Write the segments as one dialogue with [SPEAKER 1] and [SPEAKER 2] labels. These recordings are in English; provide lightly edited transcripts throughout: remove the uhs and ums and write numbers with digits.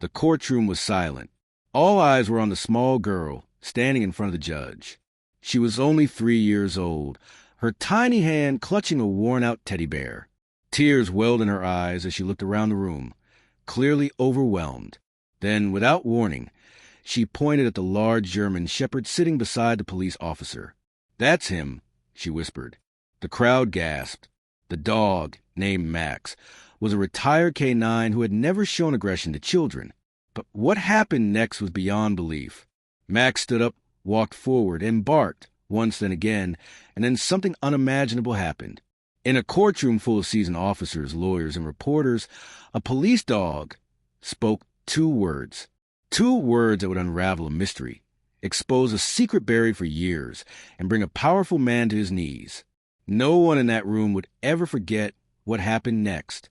[SPEAKER 1] The courtroom was silent. All eyes were on the small girl standing in front of the judge. She was only 3 years old, her tiny hand clutching a worn-out teddy bear. Tears welled in her eyes as she looked around the room, clearly overwhelmed. Then, without warning, she pointed at the large German shepherd sitting beside the police officer. "That's him," she whispered. The crowd gasped. The dog, named Max, was a retired canine who had never shown aggression to children. But what happened next was beyond belief. Max stood up, walked forward, and barked, once then again, and then something unimaginable happened. In a courtroom full of seasoned officers, lawyers, and reporters, a police dog spoke 2 words. 2 words that would unravel a mystery, expose a secret buried for years, and bring a powerful man to his knees. No one in that room would ever forget what happened next.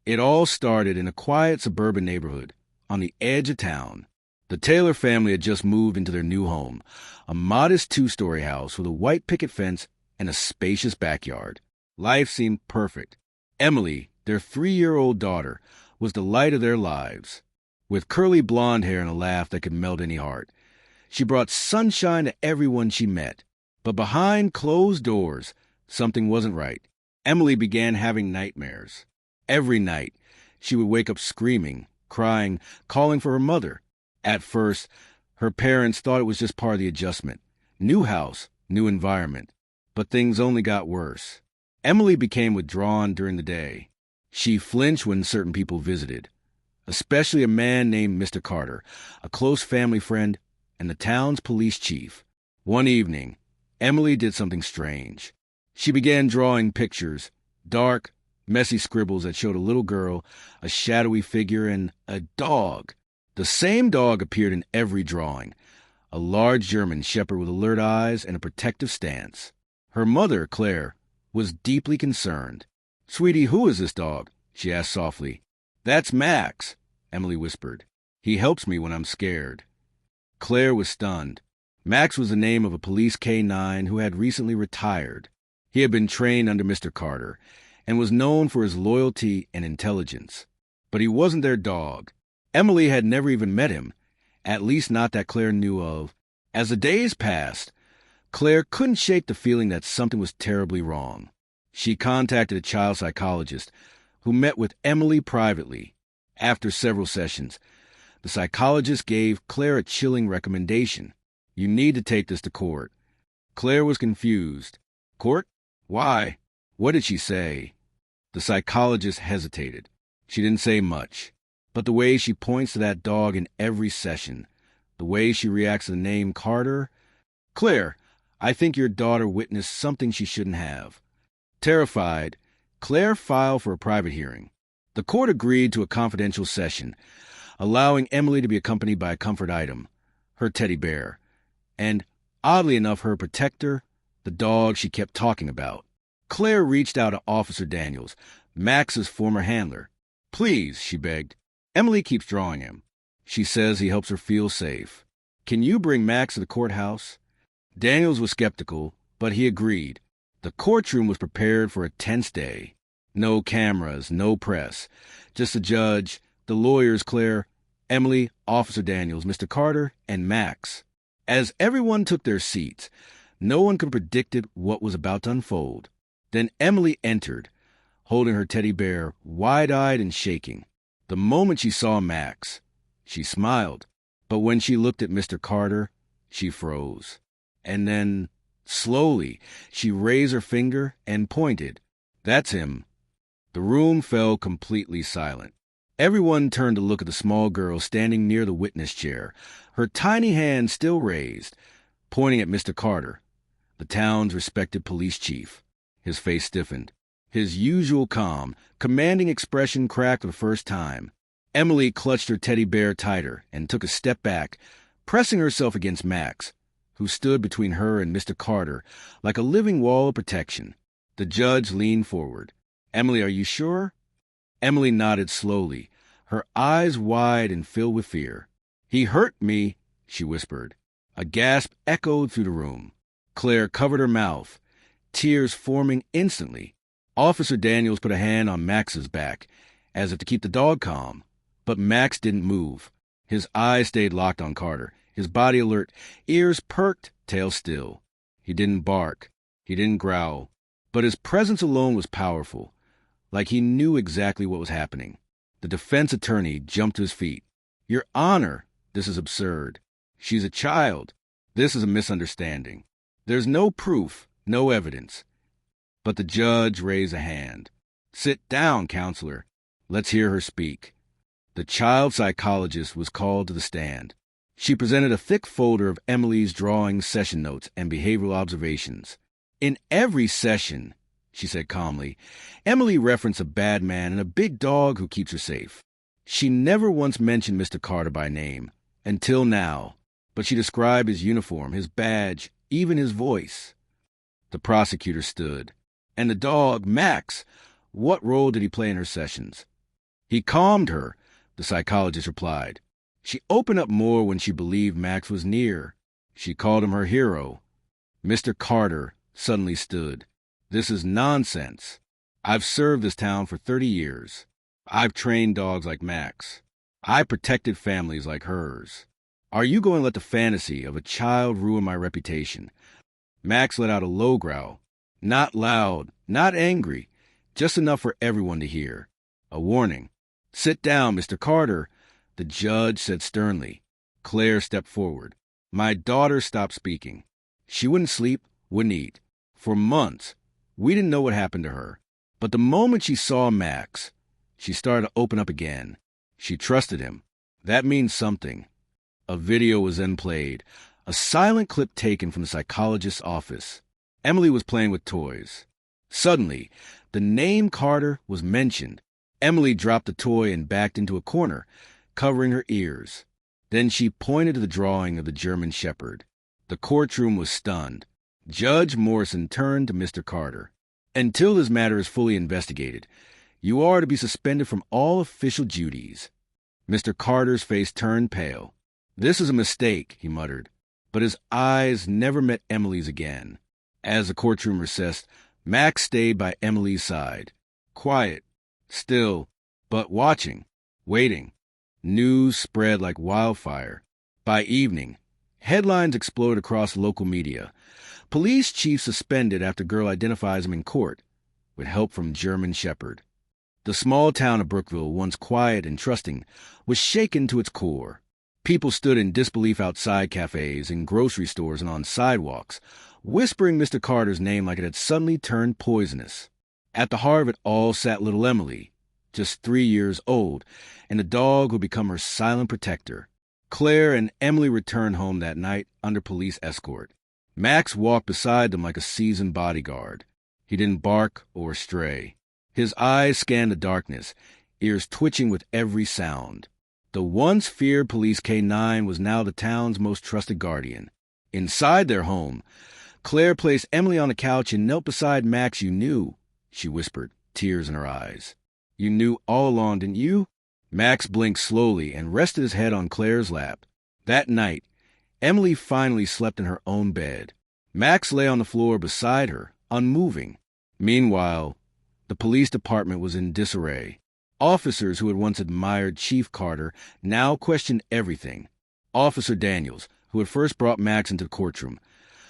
[SPEAKER 1] It all started in a quiet suburban neighborhood on the edge of town. The Taylor family had just moved into their new home, a modest 2-story house with a white picket fence and a spacious backyard. Life seemed perfect. Emily, their 3-year-old daughter, was the light of their lives. With curly blonde hair and a laugh that could melt any heart, she brought sunshine to everyone she met. But behind closed doors, something wasn't right. Emily began having nightmares. Every night, she would wake up screaming, crying, calling for her mother. At first, her parents thought it was just part of the adjustment. New house, new environment. But things only got worse. Emily became withdrawn during the day. She flinched when certain people visited, especially a man named Mr. Carter, a close family friend, and the town's police chief. One evening, Emily did something strange. She began drawing pictures, dark, messy scribbles that showed a little girl, a shadowy figure, and a dog. The same dog appeared in every drawing, a large German shepherd with alert eyes and a protective stance. Her mother, Claire, was deeply concerned. "Sweetie, who is this dog?" she asked softly. "That's Max," Emily whispered. "He helps me when I'm scared." Claire was stunned. Max was the name of a police canine who had recently retired. He had been trained under Mr. Carter and was known for his loyalty and intelligence. But he wasn't their dog. Emily had never even met him, at least not that Claire knew of. As the days passed, Claire couldn't shake the feeling that something was terribly wrong. She contacted a child psychologist who met with Emily privately. After several sessions, the psychologist gave Claire a chilling recommendation. "You need to take this to court." Claire was confused. "Court? Why? What did she say?" The psychologist hesitated. She didn't say much. But the way she points to that dog in every session, the way she reacts to the name Carter... "Claire, I think your daughter witnessed something she shouldn't have." Terrified, Claire filed for a private hearing. The court agreed to a confidential session, allowing Emily to be accompanied by a comfort item, her teddy bear, and, oddly enough, her protector, the dog she kept talking about. Claire reached out to Officer Daniels, Max's former handler. "Please," she begged. "Emily keeps drawing him. She says he helps her feel safe. Can you bring Max to the courthouse?" Daniels was skeptical, but he agreed. The courtroom was prepared for a tense day. No cameras, no press. Just the judge, the lawyers Claire, Emily, Officer Daniels, Mr. Carter, and Max. As everyone took their seats, no one could have predicted what was about to unfold. Then Emily entered, holding her teddy bear, wide-eyed and shaking. The moment she saw Max, she smiled. But when she looked at Mr. Carter, she froze. And then, slowly, she raised her finger and pointed. "That's him." The room fell completely silent. Everyone turned to look at the small girl standing near the witness chair, her tiny hand still raised, pointing at Mr. Carter, the town's respected police chief. His face stiffened. His usual calm, commanding expression cracked for the first time. Emily clutched her teddy bear tighter and took a step back, pressing herself against Max, who stood between her and Mr. Carter like a living wall of protection. The judge leaned forward. "Emily, are you sure?" Emily nodded slowly, her eyes wide and filled with fear. "He hurt me," she whispered. A gasp echoed through the room. Claire covered her mouth, tears forming instantly. Officer Daniels put a hand on Max's back, as if to keep the dog calm. But Max didn't move. His eyes stayed locked on Carter, his body alert, ears perked, tail still. He didn't bark. He didn't growl. But his presence alone was powerful, like he knew exactly what was happening. The defense attorney jumped to his feet. Your Honor, this is absurd. She's a child. This is a misunderstanding. There's no proof, no evidence. But the judge raised a hand. Sit down, counselor. Let's hear her speak. The child psychologist was called to the stand. She presented a thick folder of Emily's drawings, session notes, and behavioral observations. In every session, she said calmly, Emily referenced a bad man and a big dog who keeps her safe. She never once mentioned Mr. Carter by name, until now, but she described his uniform, his badge, even his voice. The prosecutor stood. And the dog, Max, what role did he play in her sessions? He calmed her, the psychologist replied. She opened up more when she believed Max was near. She called him her hero. Mr. Carter suddenly stood. This is nonsense. I've served this town for 30 years. I've trained dogs like Max. I protected families like hers. Are you going to let the fantasy of a child ruin my reputation? Max let out a low growl. Not loud, not angry, just enough for everyone to hear. A warning. Sit down, Mr. Carter, the judge said sternly. Claire stepped forward. My daughter stopped speaking. She wouldn't sleep, wouldn't eat. For months, we didn't know what happened to her. But the moment she saw Max, she started to open up again. She trusted him. That means something. A video was then played, a silent clip taken from the psychologist's office. Emily was playing with toys. Suddenly, the name Carter was mentioned. Emily dropped the toy and backed into a corner, covering her ears. Then she pointed to the drawing of the German Shepherd. The courtroom was stunned. Judge Morrison turned to Mr. Carter. Until this matter is fully investigated, you are to be suspended from all official duties. Mr. Carter's face turned pale. This is a mistake, he muttered. But his eyes never met Emily's again. As the courtroom recessed, Max stayed by Emily's side. Quiet, still, but watching, waiting. News spread like wildfire. By evening, headlines exploded across local media. Police chief suspended after girl identifies him in court, with help from German Shepherd. The small town of Brookville, once quiet and trusting, was shaken to its core. People stood in disbelief outside cafes, in grocery stores, and on sidewalks, whispering Mr. Carter's name like it had suddenly turned poisonous. At the heart of it all sat little Emily, just 3 years old, and the dog who had become her silent protector. Claire and Emily returned home that night under police escort. Max walked beside them like a seasoned bodyguard. He didn't bark or stray. His eyes scanned the darkness, ears twitching with every sound. The once feared police K-9 was now the town's most trusted guardian. Inside their home, Claire placed Emily on the couch and knelt beside Max. You knew, she whispered, tears in her eyes. You knew all along, didn't you? Max blinked slowly and rested his head on Claire's lap. That night, Emily finally slept in her own bed. Max lay on the floor beside her, unmoving. Meanwhile, the police department was in disarray. Officers who had once admired Chief Carter now questioned everything. Officer Daniels, who had first brought Max into the courtroom,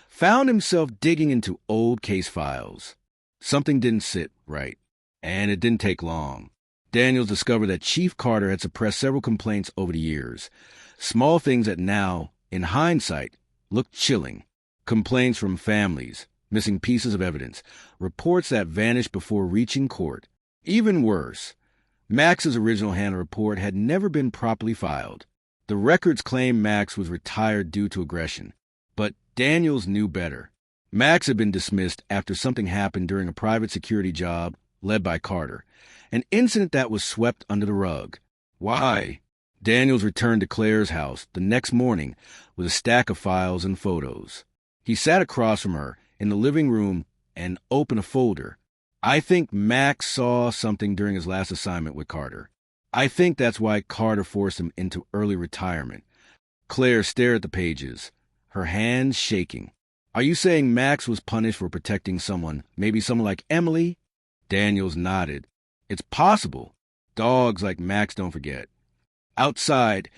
[SPEAKER 1] found himself digging into old case files. Something didn't sit right, and it didn't take long. Daniels discovered that Chief Carter had suppressed several complaints over the years, small things that now, in hindsight, looked chilling. Complaints from families, missing pieces of evidence, reports that vanished before reaching court. Even worse, Max's original Hannah report had never been properly filed. The records claimed Max was retired due to aggression, but Daniels knew better. Max had been dismissed after something happened during a private security job led by Carter, an incident that was swept under the rug. Why? Daniels returned to Claire's house the next morning with a stack of files and photos. He sat across from her in the living room and opened a folder. I think Max saw something during his last assignment with Carter. I think that's why Carter forced him into early retirement. Claire stared at the pages, her hands shaking. Are you saying Max was punished for protecting someone, maybe someone like Emily? Daniels nodded. It's possible. Dogs like Max don't forget. Outside,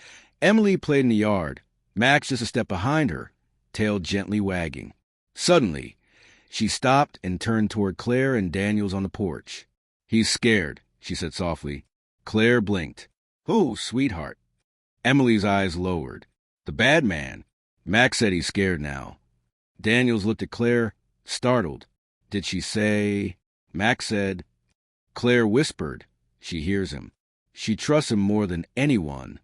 [SPEAKER 1] Emily played in the yard, Max just a step behind her, tail gently wagging. Suddenly, she stopped and turned toward Claire and Daniels on the porch. "He's scared," she said softly. Claire blinked. "Who, sweetheart?" Emily's eyes lowered. "The bad man." Max said he's scared now. Daniels looked at Claire, startled. "Did she say—" Max said. Claire whispered. "She hears him. She trusts him more than anyone."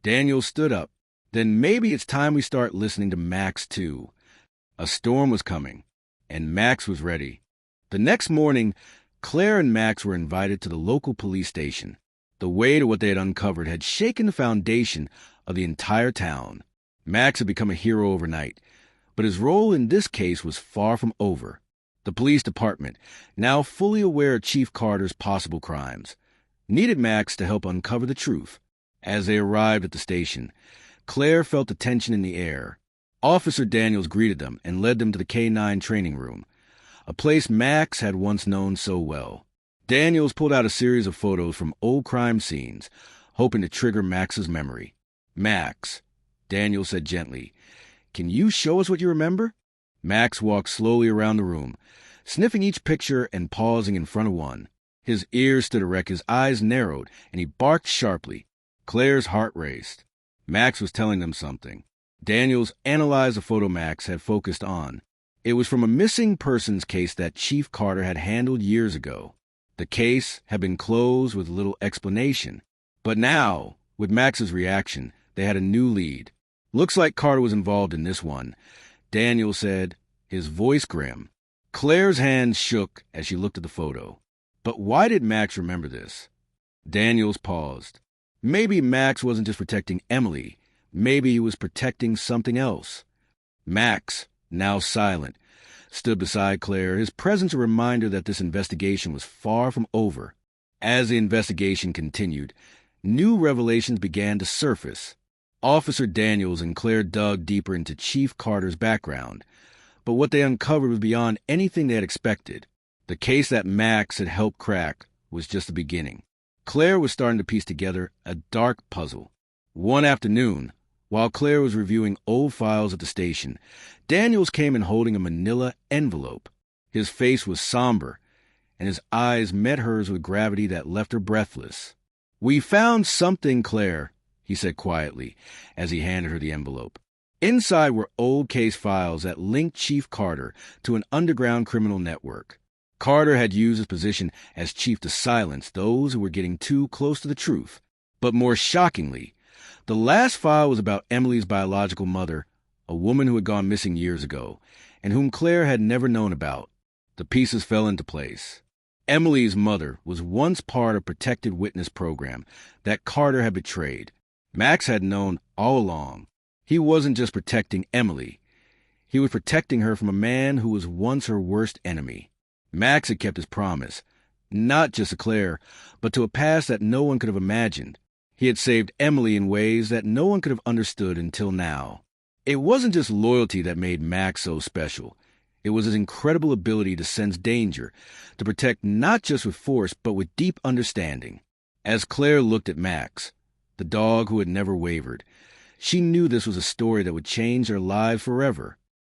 [SPEAKER 1] Daniels stood up. "Then maybe it's time we start listening to Max, too." A storm was coming, and Max was ready. The next morning, Claire and Max were invited to the local police station. The weight of what they had uncovered had shaken the foundation of the entire town. Max had become a hero overnight, but his role in this case was far from over. The police department, now fully aware of Chief Carter's possible crimes, needed Max to help uncover the truth. As they arrived at the station, Claire felt the tension in the air. Officer Daniels greeted them and led them to the K-9 training room, a place Max had once known so well. Daniels pulled out a series of photos from old crime scenes, hoping to trigger Max's memory. "Max," Daniels said gently, "can you show us what you remember?" Max walked slowly around the room, sniffing each picture and pausing in front of one. His ears stood erect, his eyes narrowed, and he barked sharply. Claire's heart raced. Max was telling them something. Daniels analyzed the photo Max had focused on. It was from a missing persons case that Chief Carter had handled years ago. The case had been closed with little explanation. But now, with Max's reaction, they had a new lead. "Looks like Carter was involved in this one," Daniels said, his voice grim. Claire's hands shook as she looked at the photo. But why did Max remember this? Daniels paused. Maybe Max wasn't just protecting Emily. Maybe he was protecting something else. Max, now silent, stood beside Claire, his presence a reminder that this investigation was far from over. As the investigation continued, new revelations began to surface. Officer Daniels and Claire dug deeper into Chief Carter's background, but what they uncovered was beyond anything they had expected. The case that Max had helped crack was just the beginning. Claire was starting to piece together a dark puzzle. One afternoon, while Claire was reviewing old files at the station, Daniels came in holding a manila envelope. His face was somber, and his eyes met hers with gravity that left her breathless. "We found something, Claire," he said quietly as he handed her the envelope. Inside were old case files that linked Chief Carter to an underground criminal network. Carter had used his position as chief to silence those who were getting too close to the truth. But more shockingly, the last file was about Emily's biological mother, a woman who had gone missing years ago, and whom Claire had never known about. The pieces fell into place. Emily's mother was once part of a protected witness program that Carter had betrayed. Max had known all along. He wasn't just protecting Emily. He was protecting her from a man who was once her worst enemy. Max had kept his promise, not just to Claire, but to a past that no one could have imagined. He had saved Emily in ways that no one could have understood until now. It wasn't just loyalty that made Max so special. It was his incredible ability to sense danger, to protect not just with force, but with deep understanding. As Claire looked at Max, the dog who had never wavered, she knew this was a story that would change their lives forever.